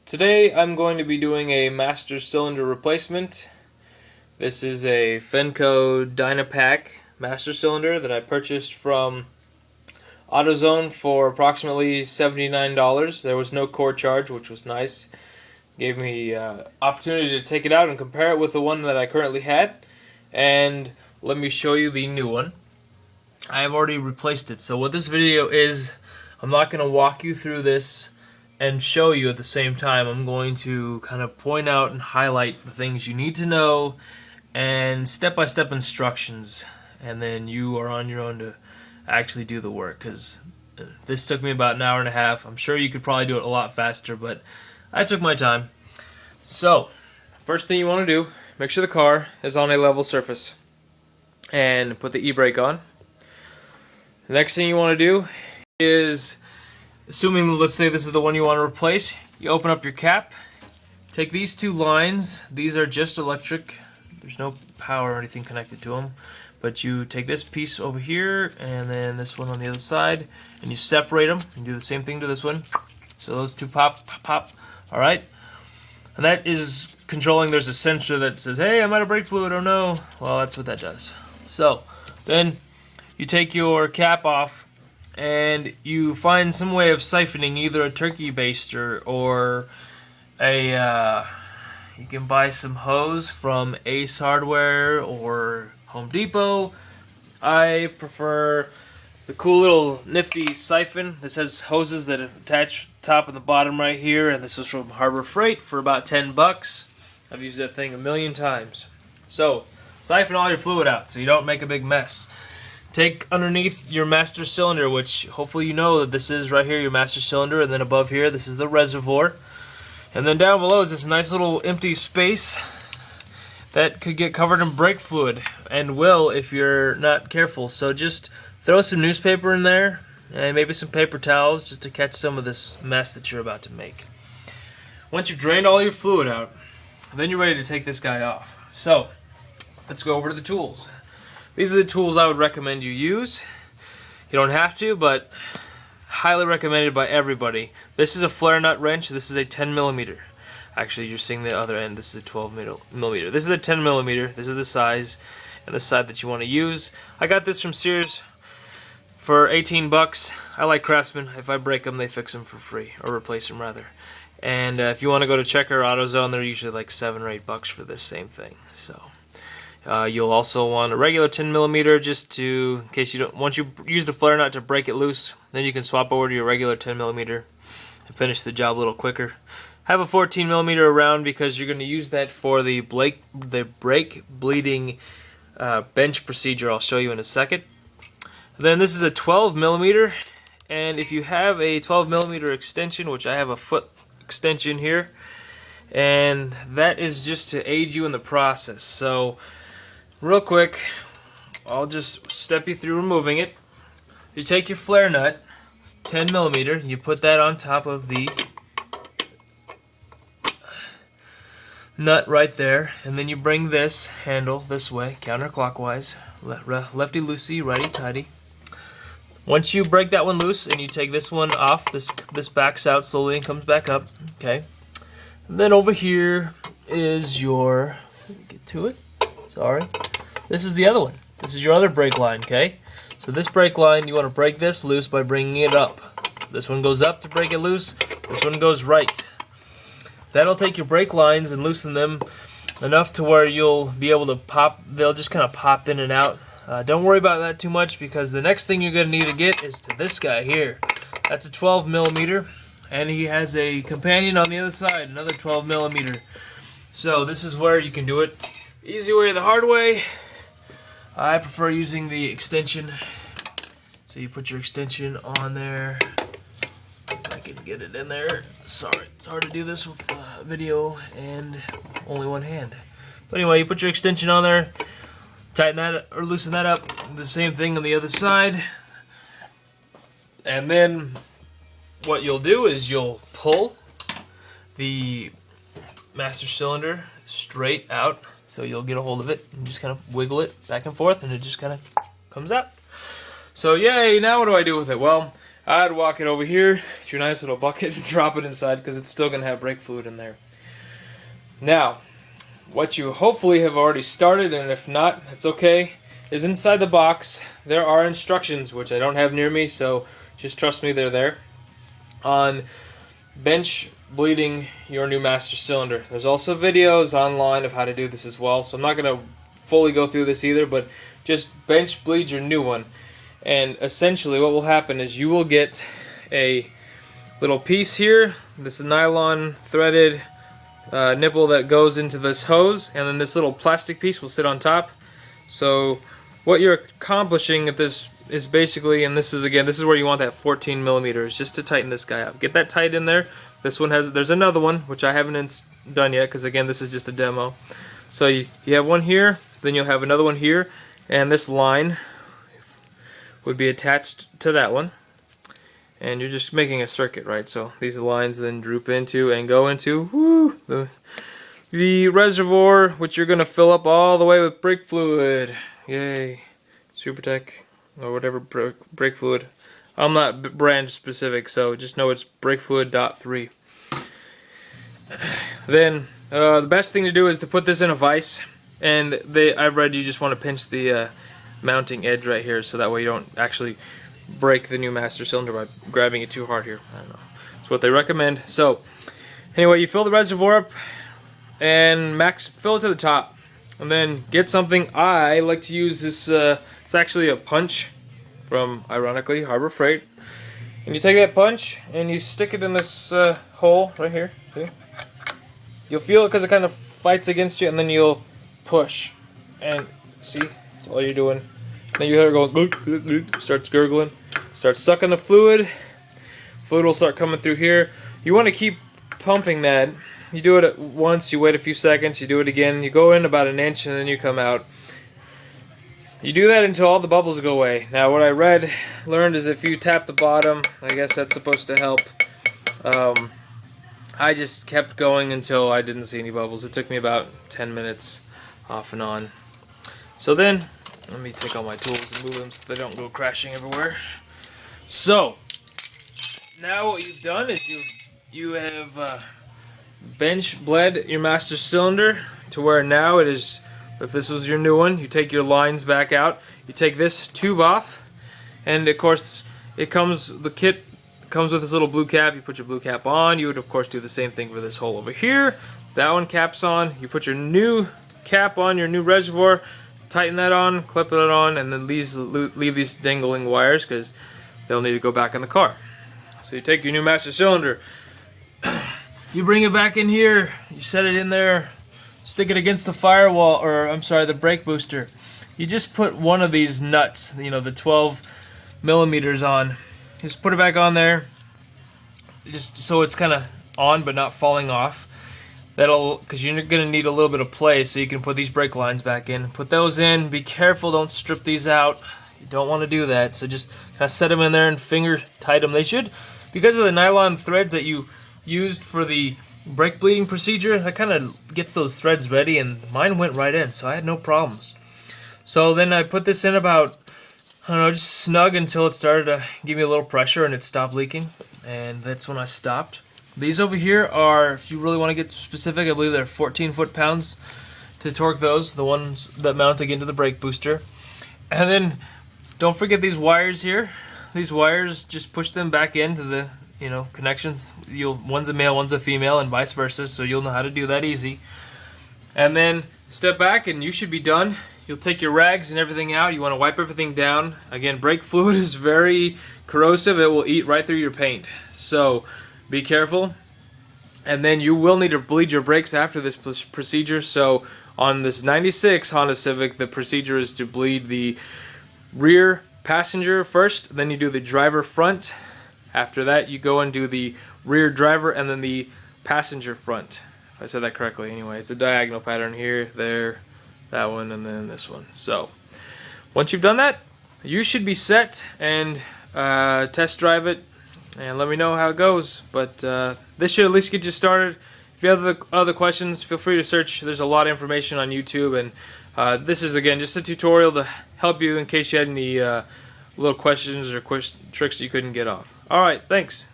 Today I'm going to be doing a master cylinder replacement. This is a Fenco Dynapack master cylinder that I purchased from AutoZone for approximately $79. There was no core charge, which was nice. Gave me opportunity to take it out and compare it with the one that I currently had. And let me show you the new one. I have already replaced it. So what this video is, I'm not going to walk you through this and show you at the same time. I'm going to kind of point out and highlight the things you need to know and step-by-step instructions, and then you are on your own to actually do the work, because this took me about an hour and a half. I'm sure you could probably do it a lot faster, but I took my time. So first thing you want to do, make sure the car is on a level surface and put the e-brake on. The next thing you want to do is, assuming, let's say this is the one you want to replace, you open up your cap, take these two lines. These are just electric. There's no power or anything connected to them. But you take this piece over here and then this one on the other side, and you separate them and do the same thing to this one. So those two pop, pop, pop. All right? And that is controlling. There's a sensor that says, hey, I'm out of brake fluid. Oh no. Well, that's what that does. So then you take your cap off and you find some way of siphoning, either a turkey baster or a, you can buy some hose from Ace Hardware or Home Depot. I prefer the cool little nifty siphon. This has hoses that attach top and the bottom right here, and this is from Harbor Freight for about 10 bucks. I've used that thing a million times. So siphon all your fluid out so you don't make a big mess. Take underneath your master cylinder, which hopefully you know that this is right here your master cylinder, and then above here this is the reservoir, and then down below is this nice little empty space that could get covered in brake fluid, and will if you're not careful. So just throw some newspaper in there and maybe some paper towels just to catch some of this mess that you're about to make. Once you've drained all your fluid out, then you're ready to take this guy off. So let's go over to the tools. These are the tools I would recommend you use. You don't have to, but highly recommended by everybody. This is a flare nut wrench. This is a 10 millimeter. Actually, you're seeing the other end. This is a 12 millimeter. This is a 10 millimeter. This is the size and the side that you want to use. I got this from Sears for 18 bucks. I like Craftsman. If I break them, they fix them for free, or replace them rather. And if you want to go to Checker or AutoZone, they're usually like 7 or 8 bucks for this same thing. So. You'll also want a regular 10 millimeter, just to, in case you don't, once you use the flare nut to break it loose, then you can swap over to your regular 10 millimeter and finish the job a little quicker. Have a 14 millimeter around because you're going to use that for the brake bleeding bench procedure I'll show you in a second. Then this is a 12 millimeter, and if you have a 12 millimeter extension, which I have a foot extension here, and that is just to aid you in the process. So real quick, I'll just step you through removing it. You take your flare nut, 10 millimeter, you put that on top of the nut right there, and then you bring this handle this way, counterclockwise, lefty loosey, righty tighty. Once you break that one loose and you take this one off, this backs out slowly and comes back up. Okay. And then over here is your, let me get to it, sorry. This is the other one. This is your other brake line, okay? So this brake line, you want to break this loose by bringing it up. This one goes up to break it loose. This one goes right. That'll take your brake lines and loosen them enough to where you'll be able to pop. They'll just kind of pop in and out. Don't worry about that too much, because the next thing you're going to need to get is to this guy here. That's a 12 millimeter. And he has a companion on the other side, another 12 millimeter. So this is where you can do it. Easy way or the hard way. I prefer using the extension. So you put your extension on there. If I can get it in there. Sorry, it's hard to do this with video and only one hand. But anyway, you put your extension on there. Tighten that or loosen that up. The same thing on the other side. And then what you'll do is you'll pull the master cylinder straight out, so you'll get a hold of it and just kind of wiggle it back and forth, and it just kind of comes out. So yay, now what do I do with it? Well, I'd walk it over here to your nice little bucket and drop it inside because it's still going to have brake fluid in there. Now, what you hopefully have already started, and if not, it's okay, is inside the box there are instructions, which I don't have near me, so just trust me, they're there, on bench bleeding your new master cylinder. There's also videos online of how to do this as well, so I'm not going to fully go through this either, but just bench bleed your new one. And essentially what will happen is you will get a little piece here. This is nylon threaded nipple that goes into this hose, and then this little plastic piece will sit on top. So what you're accomplishing at this is basically, and this is where you want that 14 millimeters just to tighten this guy up. Get that tight in there. This one there's another one which I haven't done yet because again this is just a demo. So you have one here, then you'll have another one here, and this line would be attached to that one. And you're just making a circuit, right? So these lines then droop into and go into the reservoir, which you're going to fill up all the way with brake fluid. Yay. Supertech, or whatever brake fluid. I'm not brand specific, so just know it's brake fluid .3. Then the best thing to do is to put this in a vise. And I've read you just want to pinch the mounting edge right here, so that way you don't actually break the new master cylinder by grabbing it too hard here. I don't know. That's what they recommend. So anyway, you fill the reservoir up and fill it to the top, and then get something. I like to use this. It's actually a punch from, ironically, Harbor Freight. And you take that punch and you stick it in this hole right here. See? You'll feel it because it kind of fights against you, and then you'll push. And see, that's all you're doing. Then you hear it go, glug, glug, glug, starts gurgling, starts sucking the fluid. Fluid will start coming through here. You want to keep pumping that. You do it once, you wait a few seconds, you do it again. You go in about an inch and then you come out. You do that until all the bubbles go away. Now what I learned is if you tap the bottom, I guess that's supposed to help. I just kept going until I didn't see any bubbles. It took me about 10 minutes off and on. So then, let me take all my tools and move them so they don't go crashing everywhere. So, now what you've done is you have bench bled your master cylinder to where now it is, if this was your new one, you take your lines back out, you take this tube off, and of course the kit comes with this little blue cap. You put your blue cap on. You would of course do the same thing for this hole over here. That one caps on. You put your new cap on your new reservoir, tighten that on, clip it on, and then leave these dangling wires because they'll need to go back in the car. So you take your new master cylinder, you bring it back in here, you set it in there, stick it against the firewall, or I'm sorry, the brake booster. You just put one of these nuts, you know, the 12 millimeters on. Just put it back on there, just so it's kind of on but not falling off. Because you're going to need a little bit of play, so you can put these brake lines back in. Put those in. Be careful, don't strip these out. You don't want to do that. So just kind of set them in there and finger tight them. They should, because of the nylon threads that you used for the brake bleeding procedure, that kind of gets those threads ready, and mine went right in, so I had no problems. So then I put this in about, I don't know, just snug until it started to give me a little pressure and it stopped leaking, and that's when I stopped. These over here are, if you really want to get specific, I believe they're 14 foot-pounds to torque those, the ones that mount again to the brake booster. And then don't forget these wires here. These wires, just push them back into the, you know, connections. One's a male, one's a female, and vice versa, so you'll know how to do that easy. And then step back and you should be done. You'll take your rags and everything out. You want to wipe everything down. Again, brake fluid is very corrosive. It will eat right through your paint. So be careful. And then you will need to bleed your brakes after this procedure. So on this 96 Honda Civic, the procedure is to bleed the rear passenger first, then you do the driver front. After that, you go and do the rear driver and then the passenger front. If I said that correctly, anyway, it's a diagonal pattern here, there, that one, and then this one. So once you've done that, you should be set and test drive it and let me know how it goes. But this should at least get you started. If you have other questions, feel free to search. There's a lot of information on YouTube, and this is, again, just a tutorial to help you in case you had any little questions or tricks you couldn't get off. Alright, thanks.